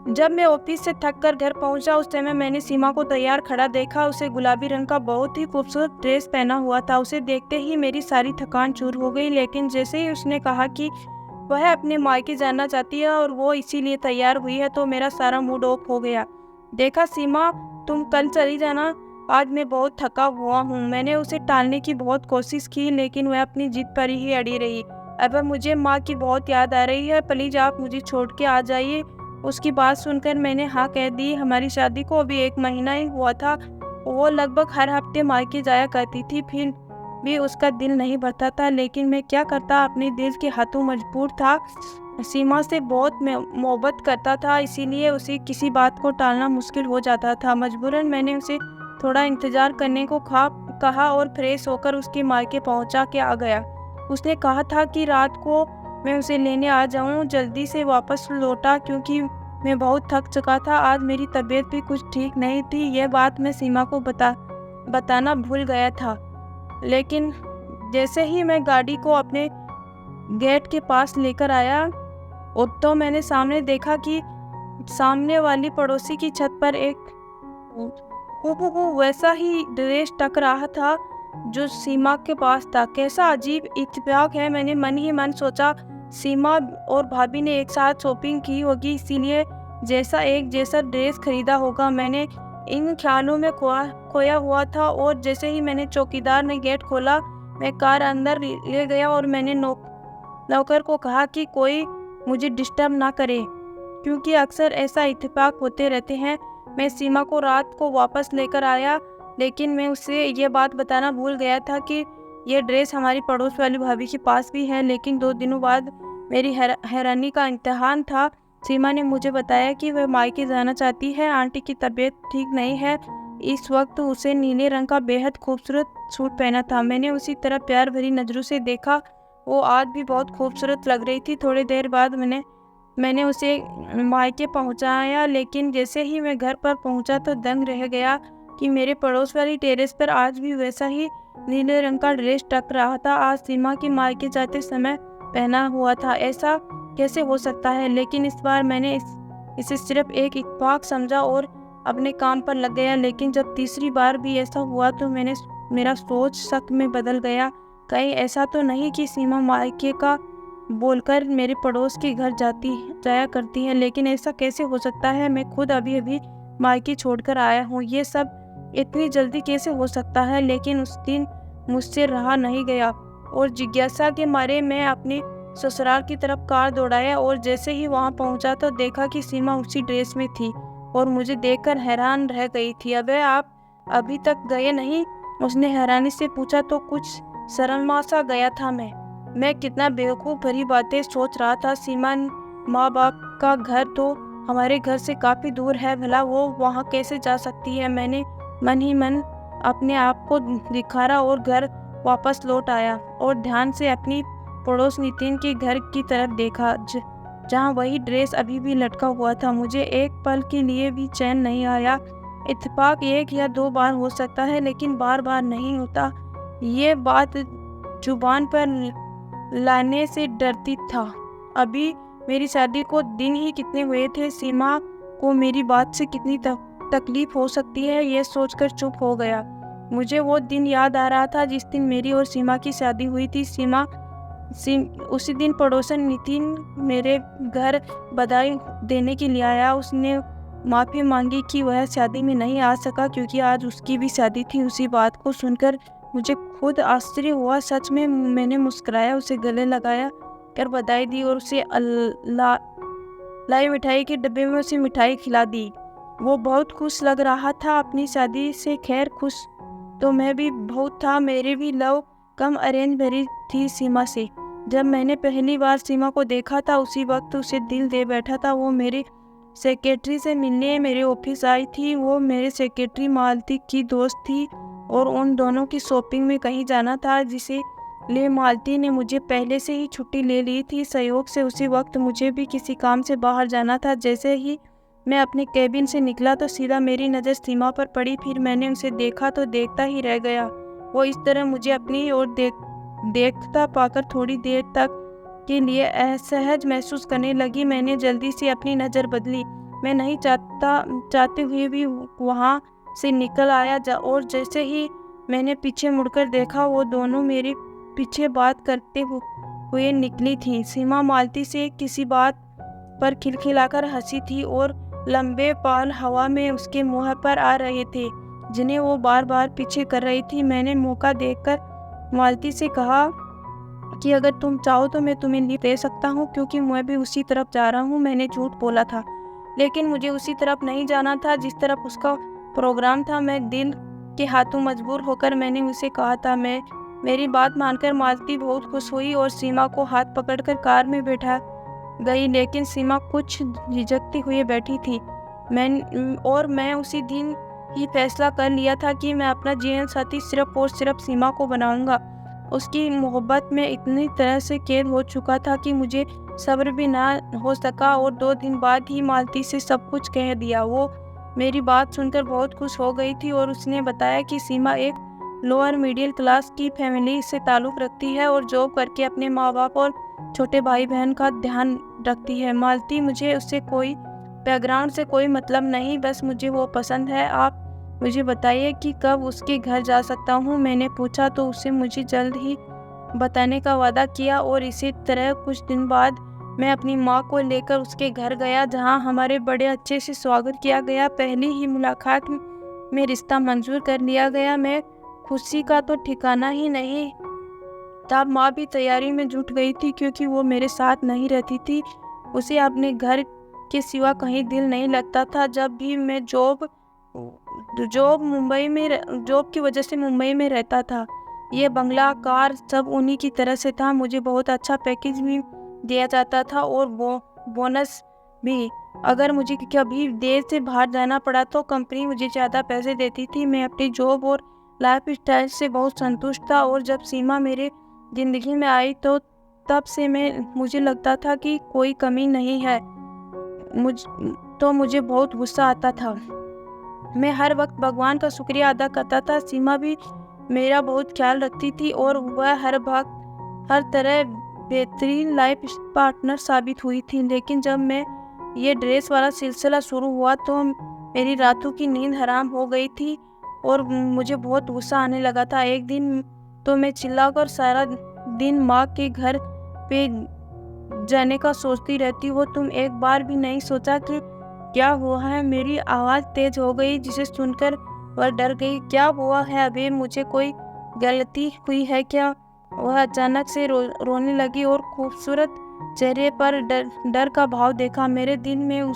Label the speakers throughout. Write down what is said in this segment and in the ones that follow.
Speaker 1: जब मैं ऑफिस से थक कर घर पहुंचा उस समय मैंने सीमा को तैयार खड़ा देखा। उसे गुलाबी रंग का बहुत ही खूबसूरत ड्रेस पहना हुआ था। उसे देखते ही मेरी सारी थकान चूर हो गई। लेकिन जैसे ही उसने कहा कि वह अपने मायके जाना चाहती है और वो इसीलिए तैयार हुई है तो मेरा सारा मूड ऑफ हो गया। देखा सीमा, तुम कल चली जाना, आज मैं बहुत थका हुआ हूँ। मैंने उसे टालने की बहुत कोशिश की लेकिन वह अपनी जिद पर ही अड़ी रही। अब मुझे माँ की बहुत याद आ रही है, प्लीज आप मुझे छोड़ के आ जाइए। उसकी बात सुनकर मैंने हाँ कह दी। हमारी शादी को अभी 1 महीना ही हुआ था। वो लगभग हर हफ्ते मायके जाया करती थी, फिर भी उसका दिल नहीं भरता था। लेकिन मैं क्या करता, अपने दिल के हाथों मजबूर था। सीमा से बहुत मोहब्बत करता था, इसीलिए उसे किसी बात को टालना मुश्किल हो जाता था। मजबूरन मैंने उसे थोड़ा इंतजार करने को कहा और फ्रेश होकर उसके मायके पहुंचा के आ गया। उसने कहा था कि रात को मैं उसे लेने आ जाऊं। जल्दी से वापस लौटा क्योंकि मैं बहुत थक चुका था। आज मेरी तबीयत भी कुछ ठीक नहीं थी। यह बात मैं सीमा को बताना भूल गया था। लेकिन जैसे ही मैं गाड़ी को अपने गेट के पास लेकर आया तो मैंने सामने देखा कि सामने वाली पड़ोसी की छत पर एक हूबहू वैसा ही ड्रेस टक रहा था जो सीमा के पास था। कैसा अजीब इत्तेफाक है, मैंने मन ही मन सोचा। सीमा और भाभी ने एक साथ शॉपिंग की होगी, इसीलिए एक जैसा ड्रेस खरीदा होगा। मैंने इन ख्यालों में खोया हुआ था और जैसे ही मैंने चौकीदार ने गेट खोला, मैं कार अंदर ले गया और मैंने नौकर को कहा कि कोई मुझे डिस्टर्ब ना करे, क्योंकि अक्सर ऐसा इत्तेफाक होते रहते हैं। मैं सीमा को रात को वापस लेकर आया, लेकिन मैं उसे ये बात बताना भूल गया था कि यह ड्रेस हमारी पड़ोस वाली भाभी के पास भी है। लेकिन 2 दिनों बाद मेरी हैरानी का इम्तिहान था। सीमा ने मुझे बताया कि वह मायके जाना चाहती है। आंटी की तबीयत ठीक नहीं है इस वक्त। उसे नीले रंग का बेहद खूबसूरत सूट पहना था। मैंने उसी तरह प्यार भरी नज़रों से देखा। वो आज भी बहुत खूबसूरत लग रही थी। थोड़ी देर बाद मैंने उसे मायके पहुंचाया, लेकिन जैसे ही मैं घर पर पहुंचा तो दंग रह गया कि मेरे पड़ोस वाली टेरेस पर आज भी वैसा ही नीले रंग का ड्रेस टक रहा था। आज सीमा के मायके जाते समय पहना हुआ था। ऐसा कैसे हो सकता है? लेकिन इस बार मैंने इसे सिर्फ एक इत्तेफाक समझा और अपने काम पर लग गया। लेकिन जब तीसरी बार भी ऐसा हुआ तो मेरा सोच शक में बदल गया। कहीं ऐसा तो नहीं कि सीमा मायके का बोलकर मेरे पड़ोस के घर जाया करती है? लेकिन ऐसा कैसे हो सकता है? मैं खुद अभी मायके छोड़कर आया हूँ। ये सब इतनी जल्दी कैसे हो सकता है? लेकिन उस दिन मुझसे रहा नहीं गया और जिज्ञासा के मारे मैं अपने ससुराल की तरफ कार दौड़ाया और जैसे ही वहाँ पहुँचा तो देखा कि सीमा उसी ड्रेस में थी और मुझे देखकर हैरान रह गई थी। अबे, आप अभी तक गए नहीं? उसने हैरानी से पूछा। तो कुछ शर्मा सा गया था मैं कितना बेवकूफ़ भरी बातें सोच रहा था। सीमा माँ बाप का घर तो हमारे घर से काफ़ी दूर है, भला वो वहाँ कैसे जा सकती है? मैंने मन ही मन अपने आप को दिखारा और घर वापस लौट आया और ध्यान से अपनी पड़ोस नितिन के घर की तरफ देखा जहाँ वही ड्रेस अभी भी लटका हुआ था। मुझे एक पल के लिए भी चैन नहीं आया। इत्तेफाक 1 या 2 बार हो सकता है, लेकिन बार बार नहीं होता। ये बात जुबान पर लाने से डरती था। अभी मेरी शादी को दिन ही कितने हुए थे। सीमा को मेरी बात से कितनी तकलीफ हो सकती है, यह सोचकर चुप हो गया। मुझे वो दिन याद आ रहा था जिस दिन मेरी और सीमा की शादी हुई थी। उसी दिन पड़ोसन नितिन मेरे घर बधाई देने के लिए आया। उसने माफ़ी मांगी कि वह शादी में नहीं आ सका क्योंकि आज उसकी भी शादी थी। उसी बात को सुनकर मुझे खुद आश्चर्य हुआ। सच में मैंने मुस्कुराया, उसे गले लगाया कर बधाई दी और उसे लाई मिठाई के डब्बे में उसे मिठाई खिला दी। वो बहुत खुश लग रहा था अपनी शादी से। खैर, खुश तो मैं भी बहुत था। मेरे भी लव कम अरेंज मैरिज थी सीमा से। जब मैंने पहली बार सीमा को देखा था उसी वक्त उसे दिल दे बैठा था। वो मेरे सेक्रेटरी से मिलने मेरे ऑफिस आई थी। वो मेरे सेक्रेटरी मालती की दोस्त थी और उन दोनों की शॉपिंग में कहीं जाना था, जिसे लिए मालती ने मुझे पहले से ही छुट्टी ले ली थी। संयोग से उसी वक्त मुझे भी किसी काम से बाहर जाना था। जैसे ही मैं अपने केबिन से निकला तो सीधा मेरी नज़र सीमा पर पड़ी। फिर मैंने उसे देखा तो देखता ही रह गया। वो इस तरह मुझे अपनी ओर देखता पाकर थोड़ी देर तक के लिए असहज महसूस करने लगी। मैंने जल्दी से अपनी नज़र बदली मैं नहीं चाहते हुए भी वहाँ से निकल आया और जैसे ही मैंने पीछे मुड़कर देखा, वो दोनों मेरे पीछे बात करते हुए निकली थी। सीमा मालती से किसी बात पर खिलखिलाकर हंसी थी और लंबे बाल हवा में उसके मुंह पर आ रहे थे, जिन्हें वो बार बार पीछे कर रही थी। मैंने मौका देखकर मालती से कहा कि अगर तुम चाहो तो मैं तुम्हें लिफ्ट दे सकता हूँ, क्योंकि मैं भी उसी तरफ जा रहा हूँ। मैंने झूठ बोला था, लेकिन मुझे उसी तरफ नहीं जाना था जिस तरफ उसका प्रोग्राम था। मैं दिल के हाथों मजबूर होकर मैंने उसे कहा था। मेरी बात मानकर मालती बहुत खुश हुई और सीमा को हाथ पकड़कर कार में बैठा गई, लेकिन सीमा कुछ झिझकती हुई बैठी थी। मैं उसी दिन ही फैसला कर लिया था कि मैं अपना जीवन साथी सिर्फ और सिर्फ सीमा को बनाऊंगा। उसकी मोहब्बत में इतनी तरह से कैद हो चुका था कि मुझे सब्र भी ना हो सका और 2 दिन बाद ही मालती से सब कुछ कह दिया। वो मेरी बात सुनकर बहुत खुश हो गई थी और उसने बताया कि सीमा एक लोअर मिडिल क्लास की फैमिली से ताल्लुक़ रखती है और जॉब करके अपने माँ बाप और छोटे भाई बहन का ध्यान रखती है। मालती, मुझे उससे कोई बैकग्राउंड से कोई मतलब नहीं, बस मुझे वो पसंद है। आप मुझे बताइए कि कब उसके घर जा सकता हूँ? मैंने पूछा तो उसने मुझे जल्द ही बताने का वादा किया और इसी तरह कुछ दिन बाद मैं अपनी माँ को लेकर उसके घर गया, जहाँ हमारे बड़े अच्छे से स्वागत किया गया। पहली ही मुलाकात में रिश्ता मंजूर कर लिया गया। मैं खुशी का तो ठिकाना ही नहीं था। माँ भी तैयारी में जुट गई थी, क्योंकि वो मेरे साथ नहीं रहती थी। उसे अपने घर के सिवा कहीं दिल नहीं लगता था। जब भी मैं जॉब की वजह से मुंबई में रहता था, ये बंगला, कार सब उन्हीं की तरह से था। मुझे बहुत अच्छा पैकेज भी दिया जाता था और बोनस भी। अगर मुझे कभी देर से बाहर जाना पड़ा तो कंपनी मुझे ज़्यादा पैसे देती थी। मैं अपनी जॉब और लाइफ स्टाइल से बहुत संतुष्ट था और जब सीमा मेरे ज़िंदगी में आई तो तब से मुझे लगता था कि कोई कमी नहीं है। मुझे बहुत गुस्सा आता था। मैं हर वक्त भगवान का शुक्रिया अदा करता था। सीमा भी मेरा बहुत ख्याल रखती थी और वह हर तरह बेहतरीन लाइफ पार्टनर साबित हुई थी। लेकिन जब ये ड्रेस वाला सिलसिला शुरू हुआ तो मेरी रातों की नींद हराम हो गई थी और मुझे बहुत गुस्सा आने लगा था। एक दिन तो मैं चिल्लाकर सारा दिन माँ के घर पे जाने का सोचती रहती हो। तुम एक बार भी नहीं सोचा कि क्या हुआ है? मेरी आवाज़ तेज हो गई, जिसे सुनकर वह डर गई। क्या हुआ है अबे? मुझे कोई गलती हुई है क्या? वह अचानक से रोने लगी और खूबसूरत चेहरे पर डर का भाव देखा। मेरे दिल में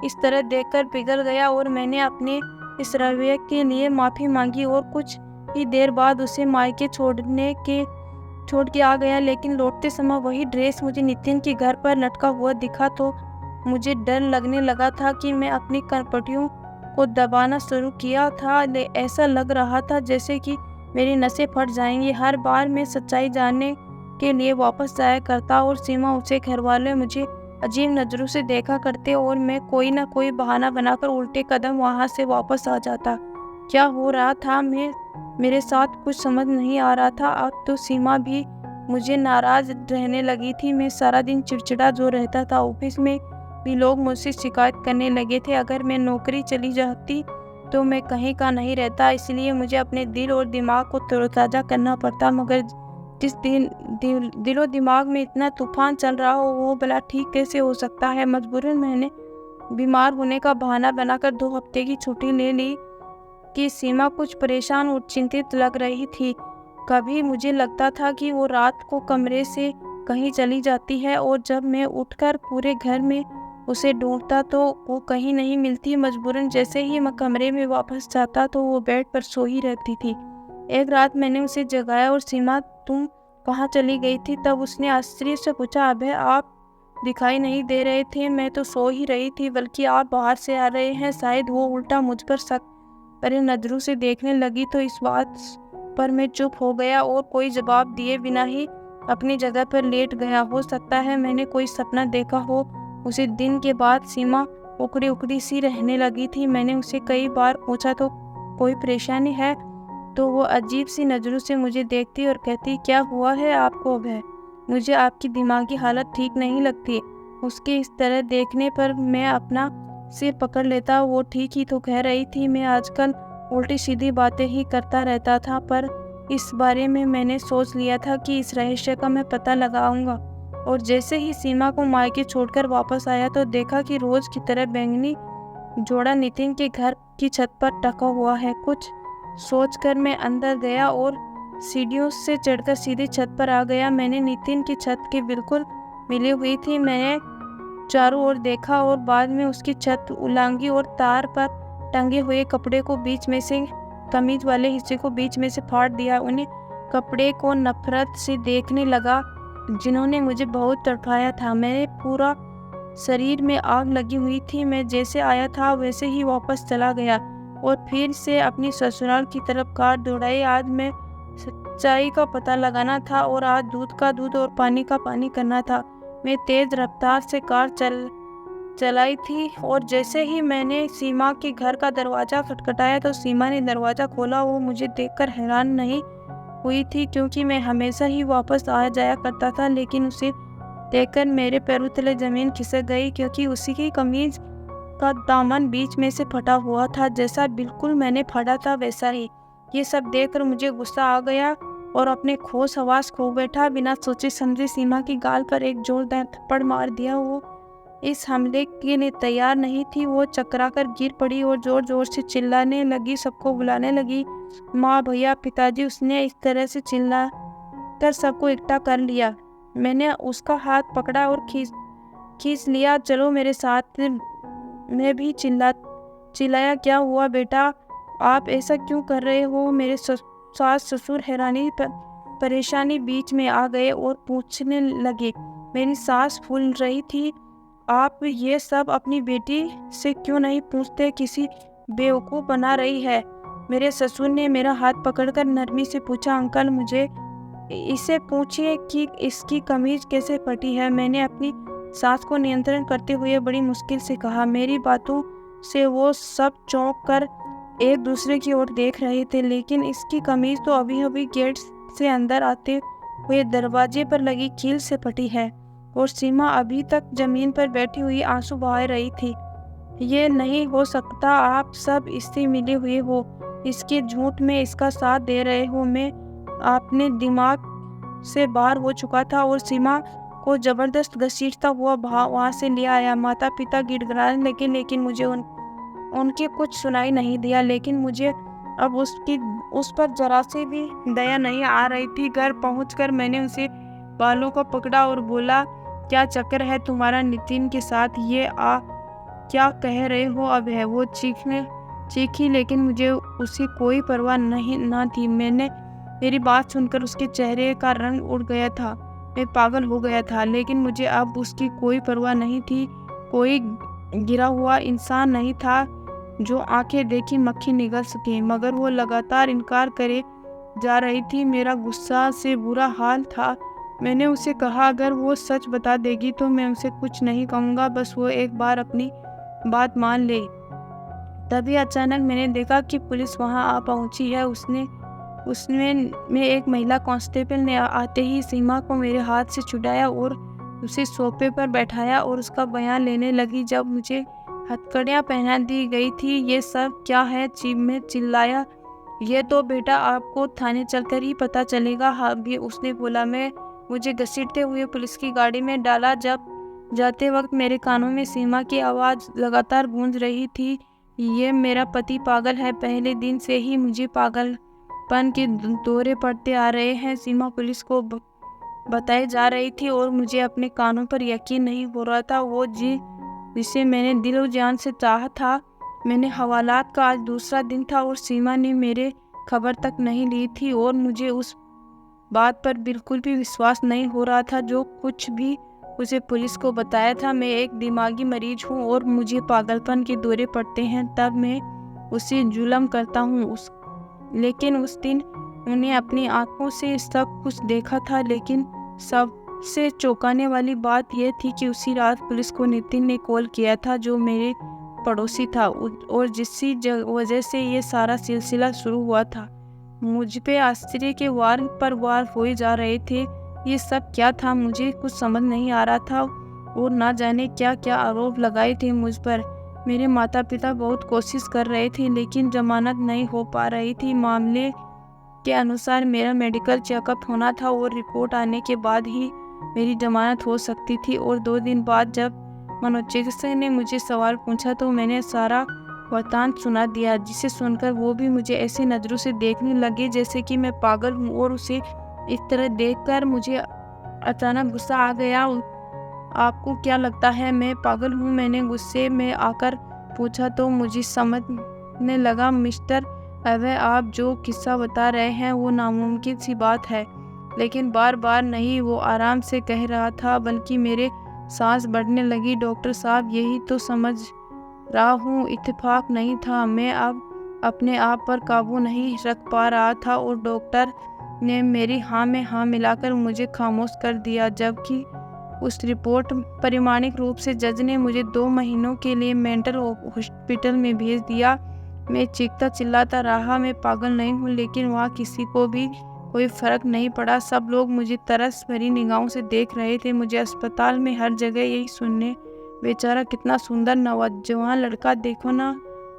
Speaker 1: इस तरह देखकर पिघल गया और मैंने अपने इस रवैये के लिए माफ़ी मांगी और कुछ ही देर बाद उसे मायके छोड़ के आ गया। लेकिन लौटते समय वही ड्रेस मुझे नितिन के घर पर लटका हुआ दिखा तो मुझे डर लगने लगा था कि मैं अपनी कनपटियों को दबाना शुरू किया था। ऐसा लग रहा था जैसे कि मेरी नसें फट जाएंगी। हर बार मैं सच्चाई जानने के लिए वापस जाया करता और सीमा, उसे घर वाले मुझे अजीब नज़रों से देखा करते और मैं कोई ना कोई बहाना बनाकर उल्टे कदम वहाँ से वापस आ जाता। क्या हो रहा था मेरे साथ? कुछ समझ नहीं आ रहा था। अब तो सीमा भी मुझे नाराज़ रहने लगी थी। मैं सारा दिन चिड़चिड़ा जो रहता था। ऑफिस में भी लोग मुझसे शिकायत करने लगे थे। अगर मैं नौकरी चली जाती तो मैं कहीं का नहीं रहता, इसलिए मुझे अपने दिल और दिमाग को तरोताज़ा करना पड़ता। मगर जिस दिलो दिमाग में इतना तूफान चल रहा हो, वो भला ठीक कैसे हो सकता है? मजबूरन मैंने बीमार होने का बहाना बनाकर 2 हफ्ते की छुट्टी ले ली कि सीमा कुछ परेशान और चिंतित लग रही थी। कभी मुझे लगता था कि वो रात को कमरे से कहीं चली जाती है और जब मैं उठकर पूरे घर में उसे ढूंढता तो वो कहीं नहीं मिलती। मजबूरन जैसे ही मैं कमरे में वापस जाता तो वो बेड पर सोई रहती थी। एक रात मैंने उसे जगाया और सीमा, तुम कहाँ चली गई थी? तब उसने आश्चर्य से पूछा, अबे आप दिखाई नहीं दे रहे थे। मैं तो सो ही रही थी, बल्कि आप बाहर से आ रहे हैं। शायद वो उल्टा मुझ पर शक भरी नजरों से देखने लगी तो इस बात पर मैं चुप हो गया और कोई जवाब दिए बिना ही अपनी जगह पर लेट गया। हो सकता है मैंने कोई सपना देखा हो। उसी दिन के बाद सीमा उकड़ी उकड़ी सी रहने लगी थी। मैंने उसे कई बार पूछा तो कोई परेशानी है, तो वो अजीब सी नज़रों से मुझे देखती और कहती, क्या हुआ है आपको अभय? मुझे आपकी दिमागी हालत ठीक नहीं लगती। उसके इस तरह देखने पर मैं अपना सिर पकड़ लेता। वो ठीक ही तो कह रही थी, मैं आजकल उल्टी सीधी बातें ही करता रहता था, पर इस बारे में मैंने सोच लिया था कि इस रहस्य का मैं पता लगाऊंगा। और जैसे ही सीमा को मायके छोड़कर वापस आया तो देखा कि रोज की तरह बैंगनी जोड़ा नितिन के घर की छत पर टका हुआ है। कुछ सोचकर मैं अंदर गया और सीढ़ियों से चढ़कर सीधे छत पर आ गया। मैंने नितिन की छत के बिल्कुल मिली हुई थी। मैंने चारों ओर देखा और बाद में उसकी छत उलांगी और तार पर टंगे हुए कपड़े को बीच में से, कमीज वाले हिस्से को बीच में से फाड़ दिया। उन्हें कपड़े को नफरत से देखने लगा जिन्होंने मुझे बहुत तड़पाया था। मेरे पूरा शरीर में आग लगी हुई थी। मैं जैसे आया था वैसे ही वापस चला गया और फिर से अपनी ससुराल की तरफ कार दौड़ाई। आज मैं सच्चाई का पता लगाना था और आज दूध का दूध और पानी का पानी करना था। मैं तेज रफ्तार से कार चलाई थी और जैसे ही मैंने सीमा के घर का दरवाज़ा खटखटाया तो सीमा ने दरवाज़ा खोला। वो मुझे देखकर हैरान नहीं हुई थी क्योंकि मैं हमेशा ही वापस आ जाया करता था, लेकिन उसे देखकर मेरे पैरों तले ज़मीन खिसक गई क्योंकि उसी की कमीज का दामन बीच में से फटा हुआ था, जैसा बिल्कुल मैंने फाड़ा था वैसा ही। ये सब देखकर मुझे गुस्सा आ गया और अपने होश हवास खो बैठा। बिना सोचे समझे सीमा की गाल पर एक जोरदार थप्पड़ मार दिया। वो इस हमले के लिए तैयार नहीं थी। वो चकरा कर गिर पड़ी और जोर जोर से चिल्लाने लगी, सबको बुलाने लगी, माँ, भैया, पिताजी। उसने इस तरह से चिल्ला कर सबको इकट्ठा कर लिया। मैंने उसका हाथ पकड़ा और खींच लिया, चलो मेरे साथ। मैं भी चिल्लाया, क्या हुआ बेटा, आप ऐसा क्यों कर रहे हो? मेरे सास ससुर हैरानी परेशानी बीच में आ गए और पूछने लगे। मेरी सांस फूल रही थी, आप ये सब अपनी बेटी से क्यों नहीं पूछते? किसी बेवकूफ़ बना रही है। मेरे ससुर ने मेरा हाथ पकड़कर नरमी से पूछा, अंकल मुझे इसे पूछिए कि इसकी कमीज कैसे फटी है। मैंने अपनी सांस को नियंत्रण करते हुए बड़ी मुश्किल से कहा। मेरी बातों से वो सब चौंक कर एक दूसरे की ओर देख रहे थे, लेकिन इसकी कमीज तो अभी अभी गेट से अंदर आते हुए दरवाजे पर लगी कील से फटी है। और सीमा अभी तक जमीन पर बैठी हुई आंसू बहा रही थी। ये नहीं हो सकता, आप सब इससे मिले हुए हो, इसके झूठ में इसका साथ दे रहे हो। मैं अपने दिमाग से बाहर हो चुका था और सीमा को जबरदस्त घसीटता हुआ वहाँ से ले आया। माता पिता गिड़गिड़ाने लगे, लेकिन मुझे उनके कुछ सुनाई नहीं दिया। लेकिन मुझे अब उस पर जरा से भी दया नहीं आ रही थी। घर पहुंचकर मैंने उसे बालों को पकड़ा और बोला, क्या चक्कर है तुम्हारा नितिन के साथ? ये क्या कह रहे हो अब है? वो चीखी, लेकिन मुझे उसकी कोई परवाह ना थी। मेरी बात सुनकर उसके चेहरे का रंग उड़ गया था। मैं पागल हो गया था, लेकिन मुझे अब उसकी कोई परवाह नहीं थी। कोई गिरा हुआ इंसान नहीं था जो आंखें देखी मक्खी निगल सके, मगर वो लगातार इनकार करे जा रही थी। मेरा गुस्सा से बुरा हाल था। मैंने उसे कहा, अगर वो सच बता देगी तो मैं उसे कुछ नहीं कहूँगा, बस वो एक बार अपनी बात मान ले। तभी अचानक मैंने देखा कि पुलिस वहाँ आ पहुँची है। उसमें एक महिला कांस्टेबल ने आते ही सीमा को मेरे हाथ से छुड़ाया और उसे सोफे पर बैठाया और उसका बयान लेने लगी। जब मुझे हथकड़ियाँ पहना दी गई थी, ये सब क्या है? मैं चिल्लाया, ये तो बेटा आपको थाने चलकर ही पता चलेगा। हाँ भी, उसने बोला। मुझे घसीटते हुए पुलिस की गाड़ी में डाला। जब जाते वक्त मेरे कानों में सीमा की आवाज़ लगातार गूंज रही थी, ये मेरा पति पागल है। पहले दिन से ही मुझे पागलपन के दौरे पड़ते आ रहे हैं। सीमा पुलिस को बताई जा रही थी और मुझे अपने कानों पर यकीन नहीं हो रहा था। वो जिसे मैंने दिलो जान से चाहा था। मैंने हवालात का आज दूसरा दिन था और सीमा ने मेरे खबर तक नहीं ली थी और मुझे उस बात पर बिल्कुल भी विश्वास नहीं हो रहा था जो कुछ भी उसे पुलिस को बताया था। मैं एक दिमागी मरीज हूँ और मुझे पागलपन के दौरे पड़ते हैं, तब मैं उसे जुल्म करता हूँ। लेकिन उस दिन उन्हें अपनी आंखों से सब कुछ देखा था। लेकिन सबसे चौंकाने वाली बात यह थी कि उसी रात पुलिस को नितिन ने कॉल किया था, जो मेरे पड़ोसी था और जिसकी वजह से ये सारा सिलसिला शुरू हुआ था। मुझ पे आश्चर्य के वार पर वार हुए जा रहे थे। ये सब क्या था? मुझे कुछ समझ नहीं आ रहा था और ना जाने क्या क्या आरोप लगाए थे मुझ पर। मेरे माता पिता बहुत कोशिश कर रहे थे लेकिन जमानत नहीं हो पा रही थी। मामले के अनुसार मेरा मेडिकल चेकअप होना था और रिपोर्ट आने के बाद ही मेरी जमानत हो सकती थी। और 2 दिन बाद जब मनोचिकित्सक ने मुझे सवाल पूछा तो मैंने सारा वृत्तांत सुना दिया, जिसे सुनकर वो भी मुझे ऐसी नज़रों से देखने लगे जैसे कि मैं पागल हूँ। और उसे इस तरह देखकर मुझे अचानक गुस्सा आ गया। आपको क्या लगता है मैं पागल हूँ? मैंने गुस्से में आकर पूछा तो मुझे समझने लगा, मिस्टर अभय, आप जो किस्सा बता रहे हैं वो नामुमकिन सी बात है। लेकिन बार बार नहीं, वो आराम से कह रहा था, बल्कि मेरे सांस बढ़ने लगी। डॉक्टर साहब, यही तो समझ रहा हूँ, इत्तेफाक नहीं था। मैं अब अपने आप पर काबू नहीं रख पा रहा था और डॉक्टर ने मेरी हाँ में हाँ मिलाकर मुझे खामोश कर दिया। जबकि उस रिपोर्ट परिमाणिक रूप से जज ने मुझे 2 महीनों के लिए मेंटल हॉस्पिटल में भेज दिया। मैं चीखता चिल्लाता रहा, मैं पागल नहीं हूँ। लेकिन वहाँ किसी को भी कोई फर्क नहीं पड़ा। सब लोग मुझे तरस भरी निगाहों से देख रहे थे। मुझे अस्पताल में हर जगह यही सुनने, बेचारा कितना सुंदर नौजवान लड़का, देखो ना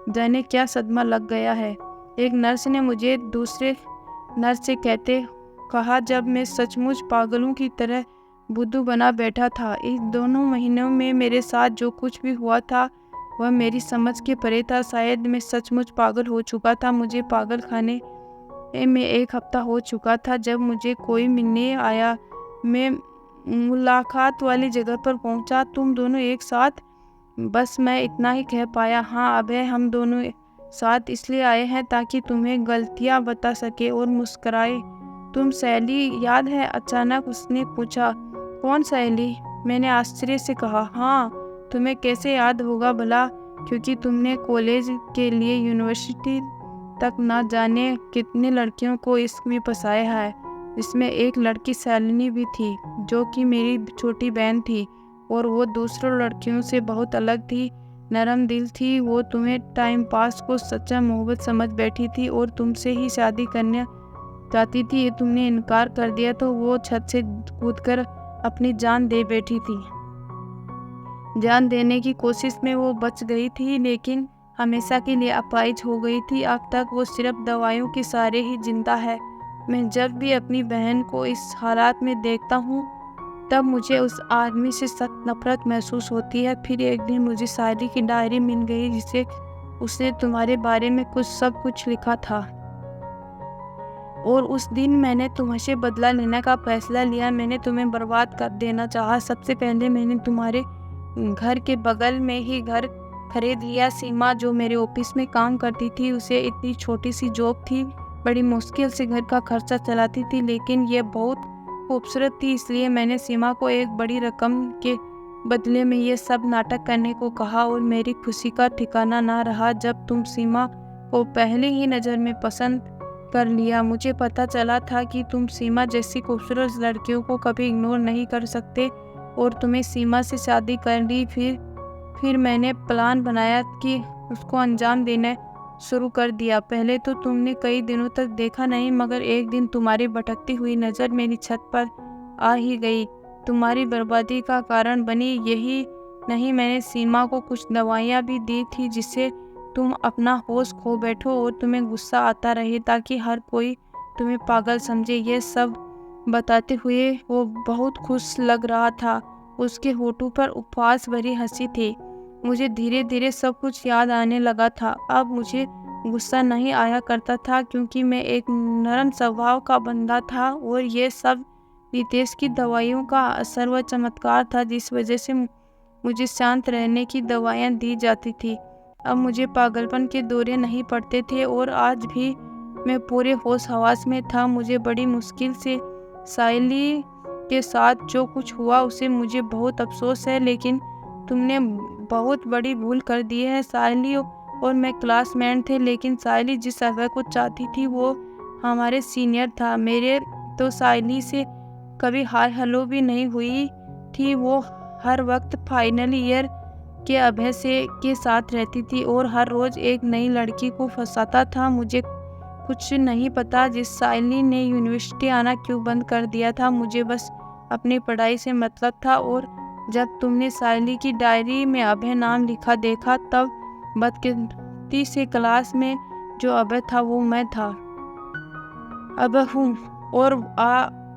Speaker 1: जाने क्या सदमा लग गया है। एक नर्स ने मुझे दूसरे नर्स से कहते कहा, जब मैं सचमुच पागलों की तरह बुद्धू बना बैठा था। इस दोनों महीनों में मेरे साथ जो कुछ भी हुआ था वह मेरी समझ के परे था। शायद मैं सचमुच पागल हो चुका था। मुझे पागल खाने में 1 हफ्ता हो चुका था जब मुझे कोई मिलने आया। मैं मुलाकात वाली जगह पर पहुंचा। तुम दोनों एक साथ? बस मैं इतना ही कह पाया। हाँ अभय, हम दोनों साथ इसलिए आए हैं ताकि तुम्हें गलतियां बता सके। और मुस्कुराए। तुम सहेली याद है? अचानक उसने पूछा। कौन सहेली? मैंने आश्चर्य से कहा। हाँ, तुम्हें कैसे याद होगा भला, क्योंकि तुमने कॉलेज के लिए यूनिवर्सिटी तक ना जाने कितनी लड़कियों को इश्क में फंसाया है। इसमें एक लड़की शालिनी भी थी, जो कि मेरी छोटी बहन थी, और वो दूसरों लड़कियों से बहुत अलग थी, नरम दिल थी। वो तुम्हें टाइम पास को सच्चा मोहब्बत समझ बैठी थी और तुमसे ही शादी करने चाहती थी। ये तुमने इनकार कर दिया तो वो छत से कूदकर अपनी जान दे बैठी थी। जान देने की कोशिश में वो बच गई थी, लेकिन हमेशा के लिए अपाहिज हो गई थी। अब तक वो सिर्फ दवाइयों के सहारे ही जिंदा है। मैं जब भी अपनी बहन को इस हालात में देखता हूँ तब मुझे उस आदमी से सख्त नफरत महसूस होती है। फिर एक दिन मुझे शायरी की डायरी मिल गई जिसे उसने तुम्हारे बारे में सब कुछ लिखा था, और उस दिन मैंने तुमसे बदला लेने का फैसला लिया। मैंने तुम्हें बर्बाद कर देना चाहा। सबसे पहले मैंने तुम्हारे घर के बगल में ही घर खरीद लिया। सीमा, जो मेरे ऑफिस में काम करती थी, उसे इतनी छोटी सी जॉब थी, बड़ी मुश्किल से घर का खर्चा चलाती थी, लेकिन ये बहुत खूबसूरत थी, इसलिए मैंने सीमा को एक बड़ी रकम के बदले में ये सब नाटक करने को कहा। और मेरी खुशी का ठिकाना ना रहा जब तुम सीमा को पहली ही नज़र में पसंद कर लिया। मुझे पता चला था कि तुम सीमा जैसी खूबसूरत लड़कियों को कभी इग्नोर नहीं कर सकते, और तुम्हें सीमा से शादी कर ली। फिर मैंने प्लान बनाया कि उसको अंजाम देना शुरू कर दिया। पहले तो तुमने कई दिनों तक देखा नहीं, मगर एक दिन तुम्हारी भटकती हुई नज़र मेरी छत पर आ ही गई। तुम्हारी बर्बादी का कारण बनी। यही नहीं, मैंने सीमा को कुछ दवाइयाँ भी दी थी जिससे तुम अपना होश खो बैठो और तुम्हें गुस्सा आता रहे, ताकि हर कोई तुम्हें पागल समझे। ये सब बताते हुए वो बहुत खुश लग रहा था। उसके होठों पर उपहास भरी हंसी थी। मुझे धीरे धीरे सब कुछ याद आने लगा था। अब मुझे गुस्सा नहीं आया करता था, क्योंकि मैं एक नरम स्वभाव का बंदा था, और ये सब रितेश की दवाइयों का असर व चमत्कार था, जिस वजह से मुझे शांत रहने की दवाइयाँ दी जाती थी। अब मुझे पागलपन के दौरे नहीं पड़ते थे, और आज भी मैं पूरे होश हवास में था। मुझे बड़ी मुश्किल से साइली के साथ जो कुछ हुआ उसे मुझे बहुत अफसोस है, लेकिन तुमने बहुत बड़ी भूल कर दी है। साइली और मैं क्लासमेट थे, लेकिन साइली जिस अभय को चाहती थी वो हमारे सीनियर था। मेरे तो साइली से कभी हाय हेलो भी नहीं हुई थी। वो हर वक्त फाइनल ईयर के अभय के साथ रहती थी और हर रोज़ एक नई लड़की को फंसाता था। मुझे कुछ नहीं पता जिस साइली ने यूनिवर्सिटी आना क्यों बंद कर दिया था। मुझे बस अपनी पढ़ाई से मतलब था, और जब तुमने साइली की डायरी में अभय नाम लिखा देखा तब बदकिस्मती से क्लास में जो अभय था वो मैं था। अब हूँ और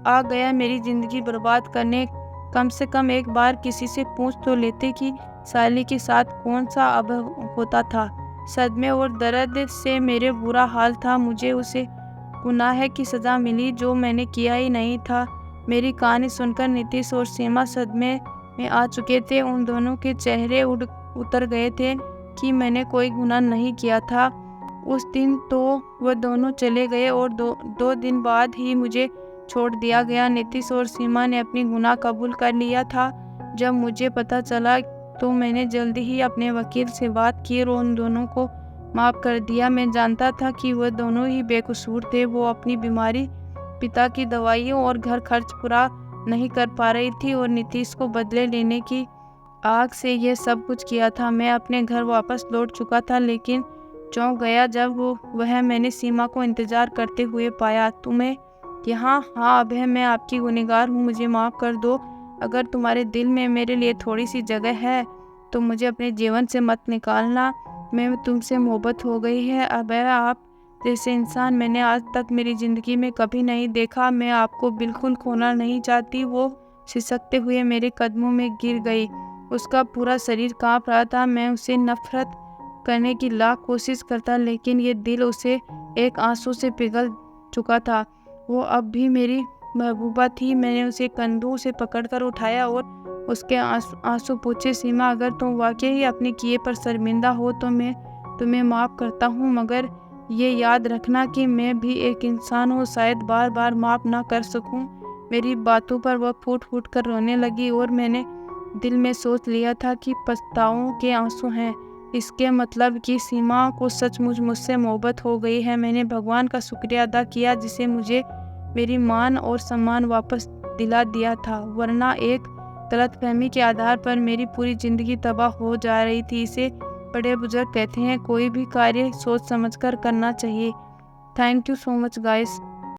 Speaker 1: आ गया मेरी ज़िंदगी बर्बाद करने। कम से कम एक बार किसी से पूछ तो लेते कि साली के साथ कौन सा अभय होता था। सदमे और दर्द से मेरे बुरा हाल था। मुझे उसे गुनाह की सज़ा मिली जो मैंने किया ही नहीं था। मेरी कहानी सुनकर नीतीश और सीमा सदमे में आ चुके थे। उन दोनों के चेहरे उतर गए थे कि मैंने कोई गुनाह नहीं किया था। उस दिन तो वह दोनों चले गए और दो दिन बाद ही मुझे छोड़ दिया गया। नीतीश और सीमा ने अपनी गुनाह कबूल कर लिया था। जब मुझे पता चला तो मैंने जल्दी ही अपने वकील से बात की और उन दोनों को माफ़ कर दिया। मैं जानता था कि वह दोनों ही बेकसूर थे। वो अपनी बीमारी, पिता की दवाइयों और घर खर्च पूरा नहीं कर पा रही थी और नीतीश को बदले लेने की आग से यह सब कुछ किया था। मैं अपने घर वापस लौट चुका था लेकिन चौंक गया जब वह मैंने सीमा को इंतज़ार करते हुए पाया। तुम्हें यहाँ? हाँ अभय, मैं आपकी गुनहगार हूँ, मुझे माफ़ कर दो। अगर तुम्हारे दिल में मेरे लिए थोड़ी सी जगह है तो मुझे अपने जीवन से मत निकालना। मैं तुमसे मोहब्बत हो गई है अभय। आप जैसे इंसान मैंने आज तक मेरी ज़िंदगी में कभी नहीं देखा। मैं आपको बिल्कुल खोना नहीं चाहती। वो सिसकते हुए मेरे कदमों में गिर गई। उसका पूरा शरीर काँप रहा था। मैं उसे नफरत करने की लाख कोशिश करता लेकिन ये दिल उसे एक आंसू से पिघल चुका था। वो अब भी मेरी महबूबा थी। मैंने उसे कंधों से पकड़कर उठाया और उसके आंसू पूछे, सीमा अगर तुम वाकई ही अपने किए पर शर्मिंदा हो तो मैं तुम्हें माफ़ करता हूँ, मगर ये याद रखना कि मैं भी एक इंसान हूँ, शायद बार बार माफ़ ना कर सकूँ। मेरी बातों पर वह फूट फूट कर रोने लगी और मैंने दिल में सोच लिया था कि पछताओं के आंसू हैं, इसके मतलब कि सीमा को सचमुच मुझसे मोहब्बत हो गई है। मैंने भगवान का शुक्रिया अदा किया जिसे मुझे मेरी मान और सम्मान वापस दिला दिया था, वरना एक गलतफहमी के आधार पर मेरी पूरी ज़िंदगी तबाह हो जा रही थी। इसे बड़े बुजुर्ग कहते हैं, कोई भी कार्य सोच समझकर करना चाहिए। Thank you so much guys.